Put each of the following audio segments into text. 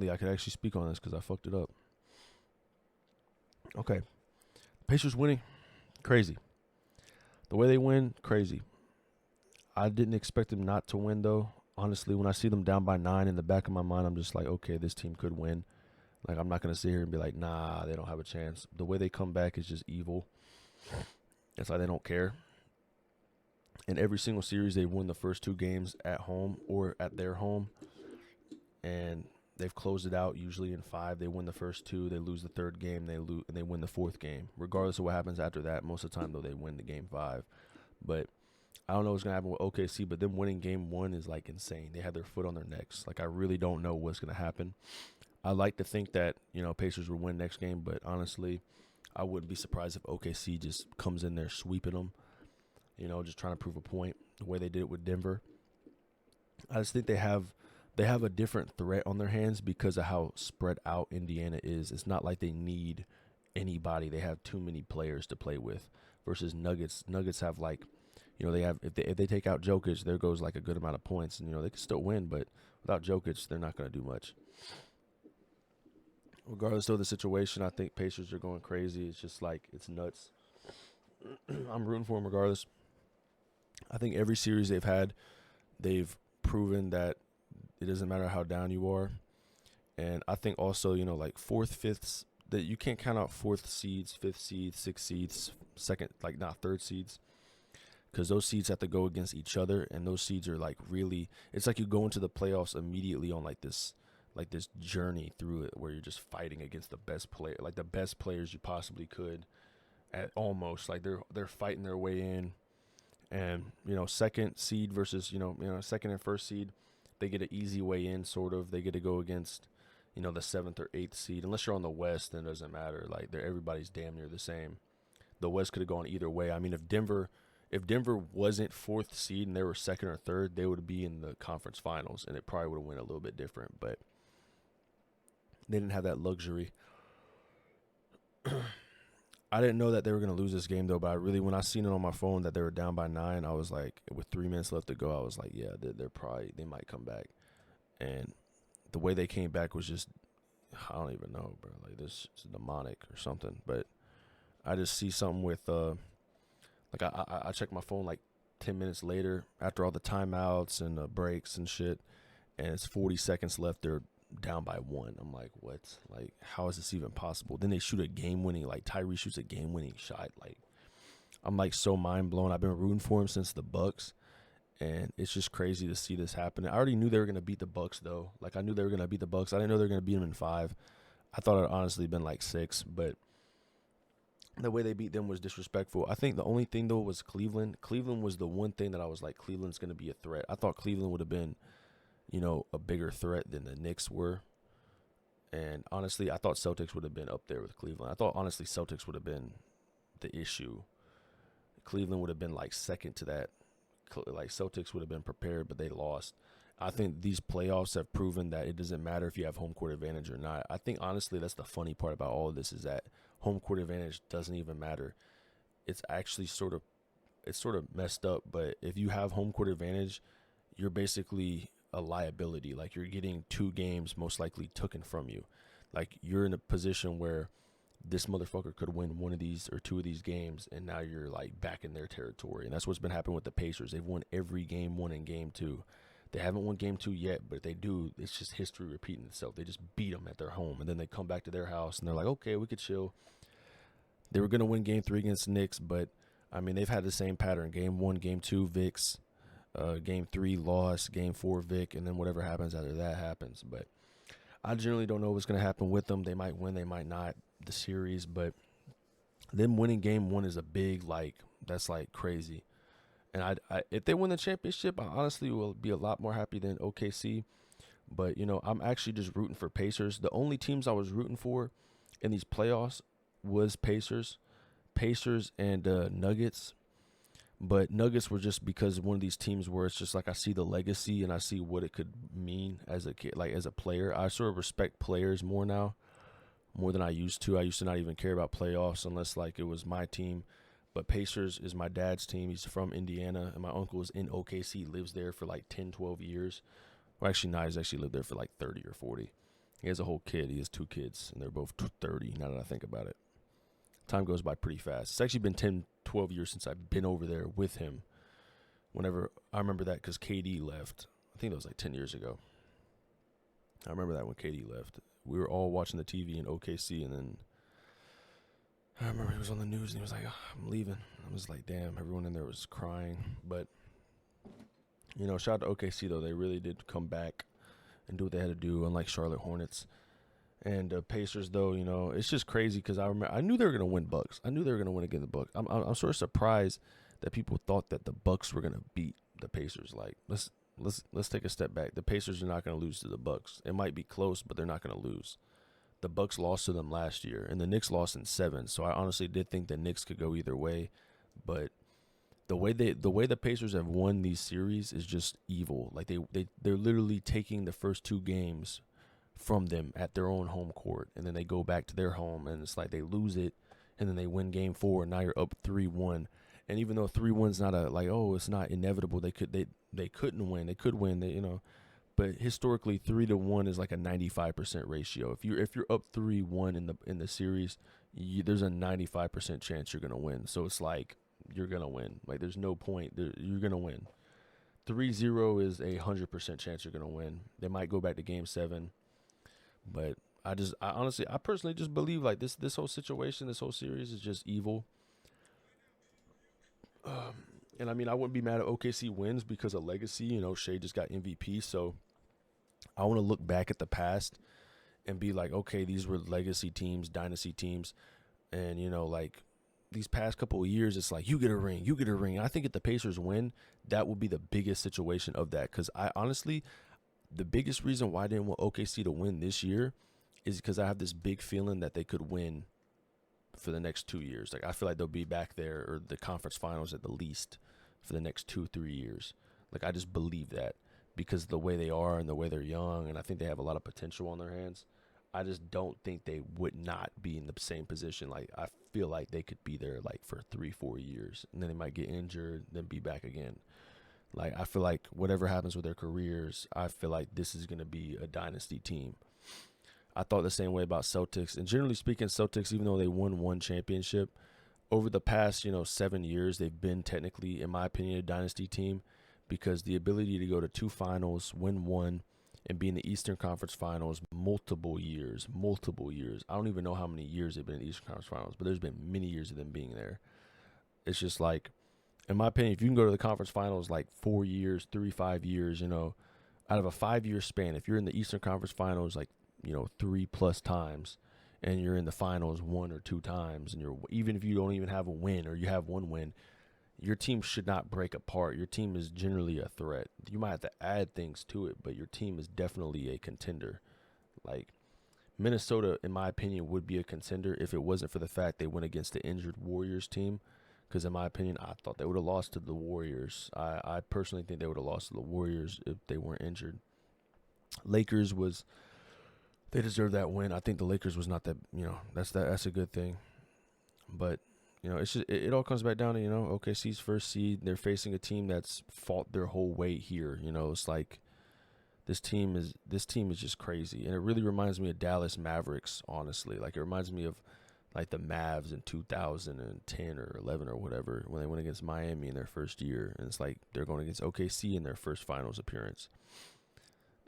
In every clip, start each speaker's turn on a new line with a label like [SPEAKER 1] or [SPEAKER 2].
[SPEAKER 1] I could actually speak on this because I fucked it up. Okay. Pacers winning, crazy. The way they win, crazy. I didn't expect them not to win, though. Honestly, when I see them down by 9 in the back of my mind, I'm just like, okay, this team could win. Like, I'm not going to sit here and be like, nah, they don't have a chance. The way they come back is just evil. It's like they don't care. In every single series, they won the first 2 games at home or at their home. And they've closed it out usually in 5. They win the first 2. They lose the 3rd game. They win the 4th game. Regardless of what happens after that, most of the time, though, they win the game 5. But I don't know what's going to happen with OKC, but them winning game 1 is, like, insane. They had their foot on their necks. Like, I really don't know what's going to happen. I like to think that, Pacers will win next game, but honestly, I wouldn't be surprised if OKC just comes in there sweeping them, just trying to prove a point the way they did it with Denver. I just think they have a different threat on their hands because of how spread out Indiana is. It's not like they need anybody. They have too many players to play with versus Nuggets. Nuggets have they have if they take out Jokic, there goes like a good amount of points, and they can still win, but without Jokic, they're not going to do much. Regardless of the situation, I think Pacers are going crazy. It's just like it's nuts. I'm rooting for them regardless. I think every series they've had, they've proven that it doesn't matter how down you are. And I think also, like 4th, 5th, that you can't count out 4th seeds, 5th seeds, 6th seeds, not 3rd seeds. Because those seeds have to go against each other, and those seeds are like really, it's like you go into the playoffs immediately on like this journey through it where you're just fighting against the best players you possibly could at almost like they're fighting their way in. And, 2nd seed versus, second and 1st seed, they get an easy way in, sort of. They get to go against, the 7th or 8th seed. Unless you're on the West, then it doesn't matter. Like, everybody's damn near the same. The West could have gone either way. I mean, if Denver wasn't 4th seed and they were 2nd or 3rd, they would be in the conference finals, and it probably would have went a little bit different. But they didn't have that luxury. I didn't know that they were going to lose this game, though, but when I seen it on my phone that they were down by 9, I was like, with 3 minutes left to go, I was like, yeah, they might come back. And the way they came back was just, I don't even know, bro. Like, this is demonic or something. But I just see something with, I checked my phone like 10 minutes later after all the timeouts and breaks and shit, and it's 40 seconds left. They're down by 1. I'm like, what? Like, how is this even possible? Then they shoot a game-winning, like Tyree shoots a game-winning shot. Like, I'm like so mind blown. I've been rooting for him since the Bucks, and it's just crazy to see this happen. I already knew they were gonna beat the Bucks, though. Like, I knew they were gonna beat the Bucks. I didn't know they were gonna beat them in 5. I thought it honestly been like 6, but the way they beat them was disrespectful. I think the only thing, though, was Cleveland. Cleveland was the one thing that I was like, Cleveland's gonna be a threat. I thought Cleveland would have been, a bigger threat than the Knicks were. And honestly, I thought Celtics would have been up there with Cleveland. I thought, honestly, Celtics would have been the issue. Cleveland would have been like second to that. Like, Celtics would have been prepared, but they lost. I think these playoffs have proven that it doesn't matter if you have home court advantage or not. I think, honestly, that's the funny part about all of this is that home court advantage doesn't even matter. It's actually sort of messed up, but if you have home court advantage, you're basically a liability. Like, you're getting 2 games most likely taken from you. Like, you're in a position where this motherfucker could win 1 of these or 2 of these games, and now you're like back in their territory. And that's what's been happening with the Pacers. They've won every game 1 and game 2. They haven't won game 2 yet, but if they do, it's just history repeating itself. They just beat them at their home, and then they come back to their house, and they're like, okay, we could chill. They were going to win game 3 against the Knicks, but, I mean, they've had the same pattern. Game 1, game 2, Vicks. Game 3, loss. Game 4, Vic. And then whatever happens after that happens. But I generally don't know what's going to happen with them. They might win, they might not, the series. But them winning game 1 is a big, that's, crazy. And if they win the championship, I honestly will be a lot more happy than OKC. But, I'm actually just rooting for Pacers. The only teams I was rooting for in these playoffs was Pacers and Nuggets. But Nuggets were just because one of these teams where it's just like I see the legacy and I see what it could mean as a kid, like as a player. I sort of respect players more now, more than I used to. I used to not even care about playoffs unless like it was my team. But Pacers is my dad's team. He's from Indiana, and my uncle is in OKC. Lives there for like 10, 12 years. Well, actually, no, he's actually lived there for like 30 or 40. He has a whole kid. He has 2 kids, and they're both 30. Now that I think about it, time goes by pretty fast. It's actually been 10, 12 years since I've been over there with him. Whenever I remember that because KD left. I think that was like 10 years ago. I remember that when KD left. We were all watching the TV in OKC, and then I remember he was on the news and he was like, oh, I'm leaving. I was like, damn, everyone in there was crying. But, shout out to OKC, though. They really did come back and do what they had to do, unlike Charlotte Hornets. And Pacers, though, it's just crazy because I knew they were going to win Bucks. I knew they were going to win against the Bucks. I'm sort of surprised that people thought that the Bucks were going to beat the Pacers. Like, let's take a step back. The Pacers are not going to lose to the Bucks. It might be close, but they're not going to lose. The Bucks lost to them last year, and the Knicks lost in 7. So I honestly did think the Knicks could go either way, but the way the Pacers have won these series is just evil. Like they're literally taking the first 2 games from them at their own home court, and then they go back to their home, and it's like they lose it, and then they win game 4, and now you're up 3-1. And even though 3-1's not it's not inevitable, they couldn't win. They could win, but historically 3-1 is like a 95% ratio. If you're up 3-1 in the series, there's a 95% chance you're gonna win. So it's like you're gonna win. Like there's no point. You're gonna win. 3-0 is a 100% chance you're gonna win. They might go back to game 7, but I personally just believe like this whole situation, this whole series is just evil. And I mean, I wouldn't be mad if OKC wins because of legacy. Shea just got MVP, so I want to look back at the past and be like, okay, these were legacy teams, dynasty teams, and like these past couple of years, it's like you get a ring. And I think if the Pacers win, that will be the biggest situation of that. Because I honestly, the biggest reason why I didn't want OKC to win this year is because I have this big feeling that they could win for the next 2 years. Like I feel like they'll be back there or the conference finals at the least for the next 2-3 years. Like I just believe that because of the way they are and the way they're young, and I think they have a lot of potential on their hands. I just don't think they would not be in the same position. Like I feel like they could be there like for 3-4 years, and then they might get injured, then be back again. Like I feel like whatever happens with their careers, I feel like this is going to be a dynasty team. I thought the same way about Celtics. And generally speaking, Celtics, even though they won 1 championship, over the past, 7 years, they've been technically, in my opinion, a dynasty team because the ability to go to 2 finals, win 1, and be in the Eastern Conference Finals multiple years. I don't even know how many years they've been in the Eastern Conference Finals, but there's been many years of them being there. It's just like, in my opinion, if you can go to the conference finals like 4 years, 5 years, out of a 5-year span, if you're in the Eastern Conference Finals like 3+ times, and you're in the finals 1 or 2 times, and even if you don't even have a win or you have 1 win, your team should not break apart. Your team is generally a threat. You might have to add things to it, but your team is definitely a contender. Like Minnesota, in my opinion, would be a contender if it wasn't for the fact they went against the injured Warriors team. Because in my opinion, I thought they would have lost to the Warriors. I personally think they would have lost to the Warriors if they weren't injured. Lakers they deserve that win. I think the Lakers was not that, that's a good thing. But, it's just, it all comes back down to, OKC's first seed. They're facing a team that's fought their whole way here. It's like this team is just crazy. And it really reminds me of Dallas Mavericks, honestly. Like it reminds me of like the Mavs in 2010 or 11 or whatever when they went against Miami in their first year. And it's like they're going against OKC in their first finals appearance.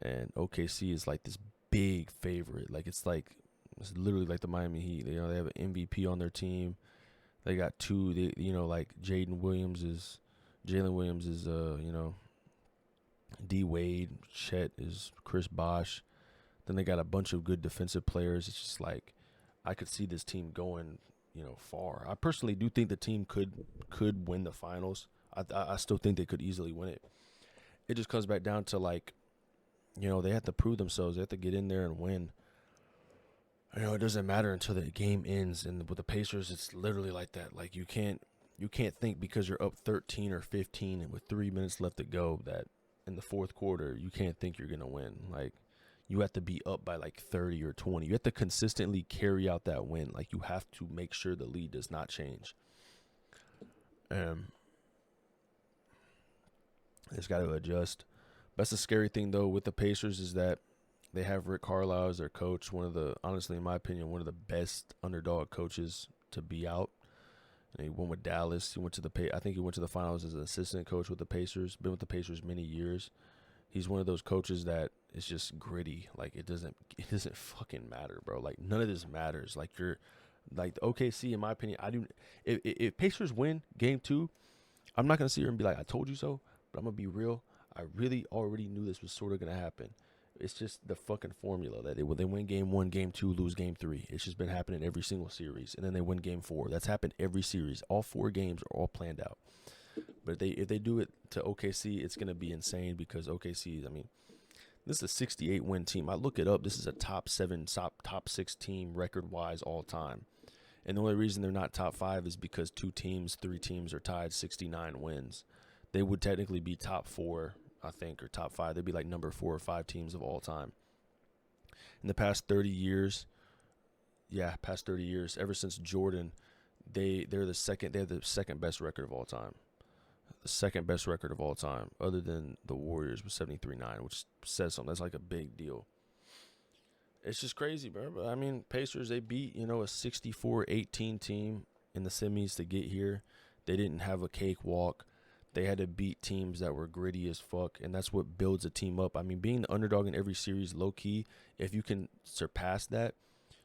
[SPEAKER 1] And OKC is like this big favorite. Like it's literally like the Miami Heat. They have an MVP on their team. They got 2. Like Jalen Williams is D Wade. Chet is Chris Bosh. Then they got a bunch of good defensive players. It's just like I could see this team going, far. I personally do think the team could win the finals. I still think they could easily win it. It just comes back down to like, they have to prove themselves. They have to get in there and win. It doesn't matter until the game ends. And with the Pacers, it's literally like that. Like you can't think because you're up 13 or 15 and with 3 minutes left to go that in the fourth quarter you can't think you're gonna win. Like you have to be up by like 30 or 20. You have to consistently carry out that win. Like you have to make sure the lead does not change. It's got to adjust. That's the scary thing though with the Pacers is that They have Rick Carlisle as their coach, one of the, honestly, in my opinion, one of the best underdog coaches to be out. And he went with Dallas. He went to I think he went to the finals as an assistant coach with the Pacers. Been with the Pacers many years. He's one of those coaches that is just gritty. Like it doesn't fucking matter, bro. Like none of this matters. Like you're like the OKC, in my opinion, I do. If Pacers win Game 2, I'm not gonna sit here and be like, I told you so. But I'm gonna be real. I really already knew this was sort of gonna happen. It's just the fucking formula that they win Game 1, Game 2, lose Game 3. It's just been happening every single series, and then they win Game 4. That's happened every series. All 4 games are all planned out. But if they do it to OKC, it's gonna be insane because OKC, I mean, this is a 68 win team. I look it up. This is a top 6 team record wise all time. And the only reason they're not top 5 is because 3 teams are tied 69 wins. They would technically be top 4, I think, or top 5. They'd be like number 4 or 5 teams of all time. In the past 30 years, ever since Jordan, they have the second best record of all time. The second best record of all time, other than the Warriors with 73-9, which says something. That's like a big deal. It's just crazy, bro. But I mean, Pacers, they beat, a 64-18 team in the semis to get here. They didn't have a cakewalk. They had to beat teams that were gritty as fuck, and that's what builds a team up. I mean, being the underdog in every series, low-key, if you can surpass that,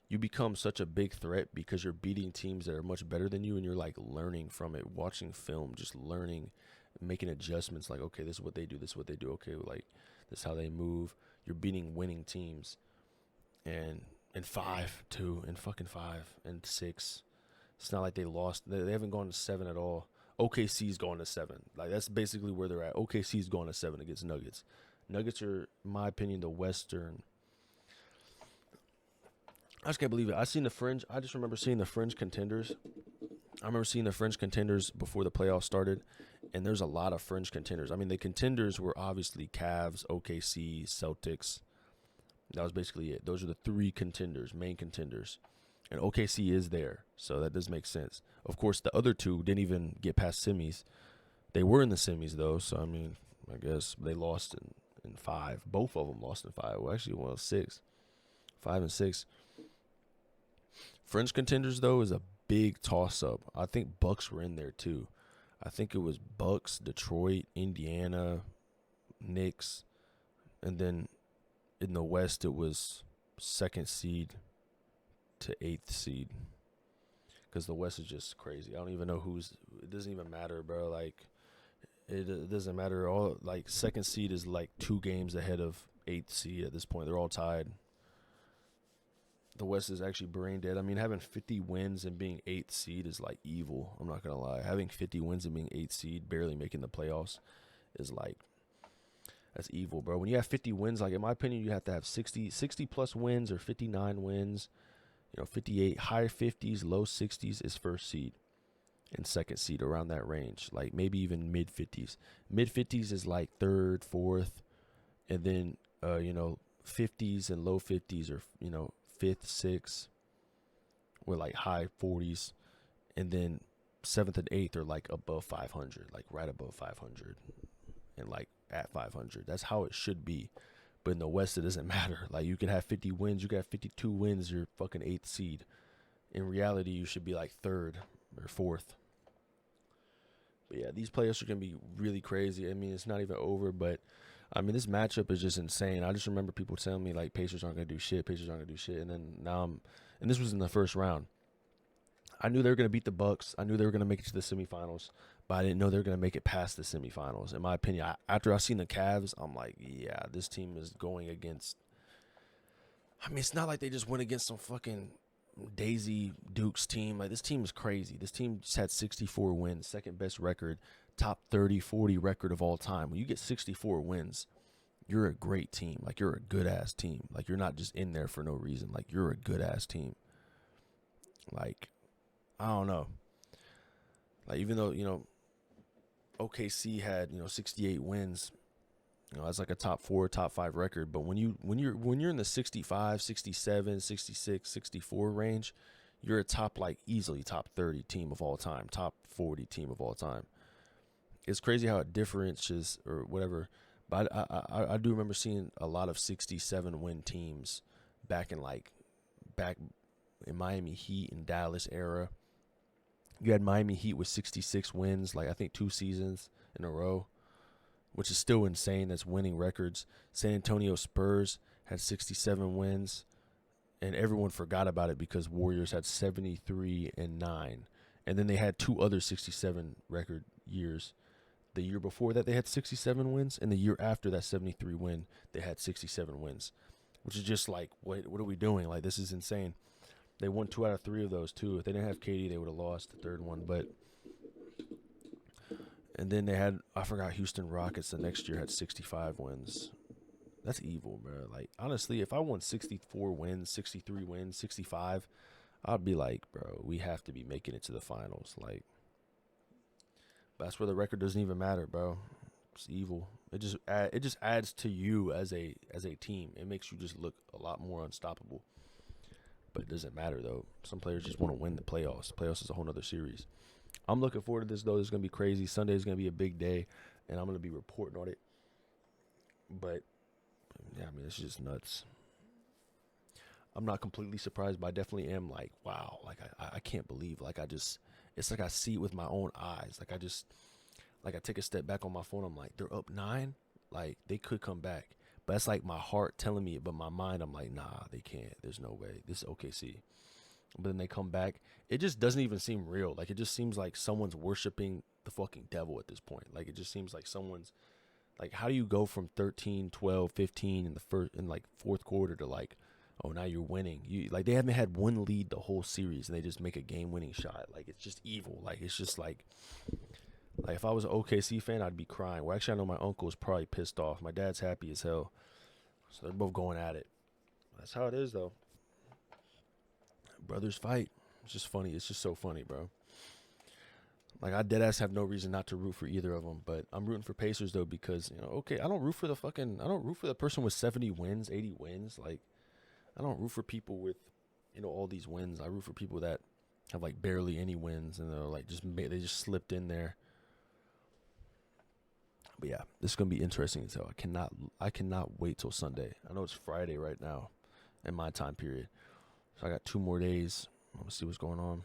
[SPEAKER 1] you become such a big threat because you're beating teams that are much better than you, and you're, like, learning from it, watching film, just learning, making adjustments, like, okay, this is what they do, okay, like, this is how they move. You're beating winning teams. And 5, too, and fucking 5, and 6. It's not like they lost. They haven't gone to 7 at all. OKC's going to 7. Like, that's basically where they're at. OKC's going to 7 against Nuggets. Nuggets are, in my opinion, the Western. I just can't believe it. I just remember seeing the fringe contenders. I remember seeing the fringe contenders before the playoffs started, and there's a lot of fringe contenders. I mean, the contenders were obviously Cavs, OKC, Celtics. That was basically it. Those are the 3 contenders, main contenders. And OKC is there, so that does make sense. Of course, the other 2 didn't even get past semis. They were in the semis, though, so, I mean, I guess they lost in 5. Both of them lost in 5. Well, actually, 6. 5 and 6. Fringe contenders, though, is a big toss-up. I think Bucks were in there, too. I think it was Bucks, Detroit, Indiana, Knicks, and then in the West, it was 2nd seed to 8th seed. Because the West is just crazy. I don't even know it doesn't even matter, bro. Like, it doesn't matter. All, like, 2nd seed is like 2 games ahead of 8th seed at this point. They're all tied. The West is actually brain dead. I mean, having 50 wins and being 8th seed is like evil. I'm not going to lie. Having 50 wins and being 8th seed, barely making the playoffs, is like, that's evil, bro. When you have 50 wins, like, in my opinion, you have to have 60 plus wins or 59 wins. 58, high 50s, low 60s is 1st seed and 2nd seed, around that range. Like, maybe even mid 50s. Mid 50s is like 3rd, 4th, and then 50s and low 50s are 5th, 6th, with like high 40s, and then 7th and 8th are like above 500, like right above 500, and like at 500. That's how it should be. But in the West, it doesn't matter. Like, you can have 50 wins. You can have 52 wins. You're fucking 8th seed. In reality, you should be like 3rd or 4th. But yeah, these playoffs are going to be really crazy. I mean, it's not even over, but I mean, this matchup is just insane. I just remember people telling me, like, Pacers aren't going to do shit. And then now and this was in the first round. I knew they were going to beat the Bucks. I knew they were going to make it to the semifinals, but I didn't know they were going to make it past the semifinals. In my opinion, after I seen the Cavs, I'm like, yeah, this team is going against. I mean, it's not like they just went against some fucking Daisy Dukes team. Like, this team is crazy. This team just had 64 wins, 2nd best record, top 30, 40 record of all time. When you get 64 wins, you're a great team. Like, you're a good-ass team. Like, you're not just in there for no reason. Like, you're a good-ass team. Like, I don't know. Like, even though, OKC had, 68 wins, that's like a top 4, top 5 record. But when you're in the 65, 67, 66, 64 range, you're a easily top 30 team of all time, top 40 team of all time. It's crazy how it differentiates or whatever. But I do remember seeing a lot of 67 win teams back in back in Miami Heat and Dallas era. You had Miami Heat with 66 wins, like I think 2 seasons in a row, which is still insane. That's winning records. San Antonio Spurs had 67 wins, and everyone forgot about it because Warriors had 73-9, and then they had two other 67 record years. The year before that, they had 67 wins, and the year after that 73 win, they had 67 wins, which is just like, what are we doing? Like, this is insane. They won 2 out of 3 of those too. If they didn't have KD, they would have lost the third one. And then they had, I forgot, Houston Rockets the next year had 65 wins. That's evil, bro. Like, honestly, if I won 64 wins, 63 wins, 65, I'd be like, bro, we have to be making it to the finals. Like, that's where the record doesn't even matter, bro. It's evil. It just adds to you as a team. It makes you just look a lot more unstoppable. But it doesn't matter, though. Some players just want to win the playoffs. Playoffs is a whole other series. I'm looking forward to this, though. It's going to be crazy. Sunday is going to be a big day, and I'm going to be reporting on it. But, yeah, I mean, it's just nuts. I'm not completely surprised, but I definitely am like, wow. Like, I can't believe. Like, it's like I see it with my own eyes. Like, I take a step back on my phone. I'm like, they're up 9. Like, they could come back. But that's like my heart telling me it, but my mind, I'm like, nah, they can't. There's no way. This is OKC. But then they come back. It just doesn't even seem real. Like, it just seems like someone's worshiping the fucking devil at this point. Like, it just seems like someone's, like, how do you go from 13, 12, 15 in like fourth quarter to like, oh, now you're winning. Like, they haven't had one lead the whole series, and they just make a game-winning shot. Like, it's just evil. Like, it's just like if I was an OKC fan, I'd be crying. Well, actually, I know my uncle is probably pissed off. My dad's happy as hell. So they're both going at it. That's how it is, though. Brothers fight. It's just funny. It's just so funny, bro. Like, I deadass have no reason not to root for either of them. But I'm rooting for Pacers, though, because, okay, I don't root for the person with 70 wins, 80 wins. Like, I don't root for people with, all these wins. I root for people that have, like, barely any wins, and they're, like, they just slipped in there. But yeah, this is gonna be interesting as hell. I cannot wait till Sunday. I know it's Friday right now, in my time period. So I got 2 more days. I'm gonna see what's going on.